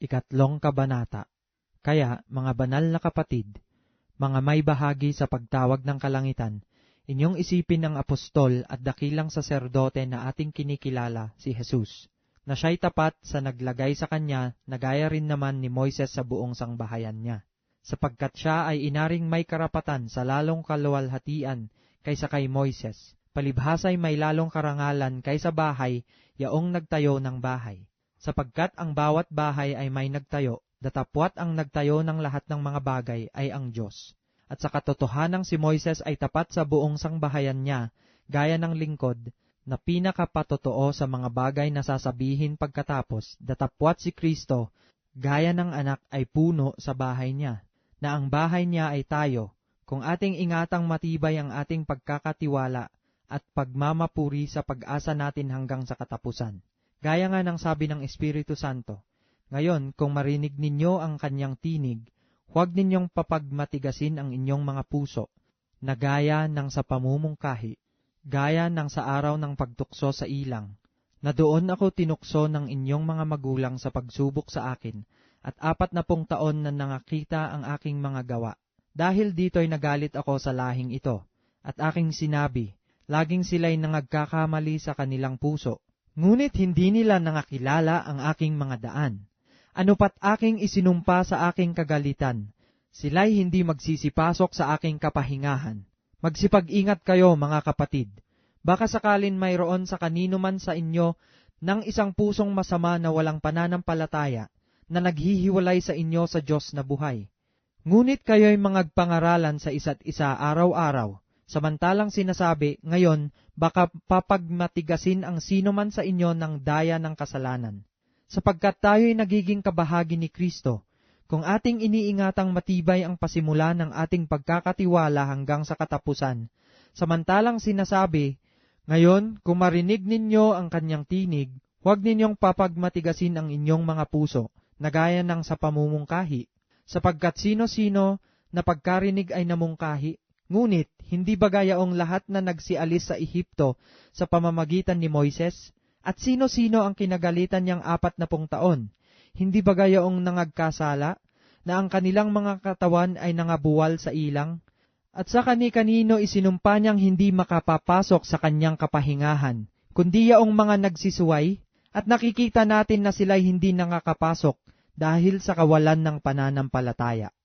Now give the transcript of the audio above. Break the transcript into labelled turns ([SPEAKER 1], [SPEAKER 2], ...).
[SPEAKER 1] Ikatlong Kabanata. Kaya, mga banal na kapatid, mga may bahagi sa pagtawag ng kalangitan, inyong isipin ang apostol at dakilang saserdote na ating kinikilala, si Jesus, na siya'y tapat sa naglagay sa kanya na gaya rin naman ni Moises sa buong sangbahayan niya, sapagkat siya ay inaring may karapatan sa lalong kaluwalhatian kaysa kay Moises, palibhasa'y may lalong karangalan kaysa bahay, yaong nagtayo ng bahay. Sapagkat ang bawat bahay ay may nagtayo, datapwat ang nagtayo ng lahat ng mga bagay ay ang Diyos. At sa katotohanang si Moises ay tapat sa buong sangbahayan niya, gaya ng lingkod, na pinakapatotoo sa mga bagay na sasabihin pagkatapos, datapwat si Kristo, gaya ng anak ay puno sa bahay niya, na ang bahay niya ay tayo, kung ating ingatang matibay ang ating pagkakatiwala at pagmamapuri sa pag-asa natin hanggang sa katapusan. Gaya nga ng sabi ng Espiritu Santo, ngayon kung marinig ninyo ang kanyang tinig, huwag ninyong papagmatigasin ang inyong mga puso, na gaya ng sa pamumungkahi, gaya ng sa araw ng pagtukso sa ilang, na doon ako tinukso ng inyong mga magulang sa pagsubok sa akin, at 40 taon na nangakita ang aking mga gawa. Dahil dito'y nagalit ako sa lahing ito, at aking sinabi, laging sila'y nangagkakamali sa kanilang puso, ngunit hindi nila nangakilala ang aking mga daan. Ano pat aking isinumpa sa aking kagalitan, sila'y hindi magsisipasok sa aking kapahingahan. Magsipag-ingat kayo, mga kapatid. Baka sakalin mayroon sa kanino man sa inyo ng isang pusong masama na walang pananampalataya, na naghihiwalay sa inyo sa Diyos na buhay. Ngunit kayo'y mangagpangaralan sa isa't isa araw-araw, samantalang sinasabi, ngayon, baka papagmatigasin ang sino man sa inyo ng daya ng kasalanan. Sapagkat tayo'y nagiging kabahagi ni Kristo, kung ating iniingatang matibay ang pasimula ng ating pagkakatiwala hanggang sa katapusan. Samantalang sinasabi, ngayon, kung marinig ninyo ang kanyang tinig, huwag ninyong papagmatigasin ang inyong mga puso, na gaya ng sa pamumungkahi. Sapagkat sino-sino na pagkarinig ay namungkahi, ngunit hindi ba gayaong lahat na nagsialis sa Ehipto sa pamamagitan ni Moises? At sino-sino ang kinagalitan niyang 40 taon? Hindi ba gayaong nangagkasala, na ang kanilang mga katawan ay nangabuwal sa ilang? At sa kani-kanino isinumpa niyang hindi makapapasok sa kanyang kapahingahan, kundi yaong mga nagsisuway? At nakikita natin na sila'y hindi nakakapasok dahil sa kawalan ng pananampalataya.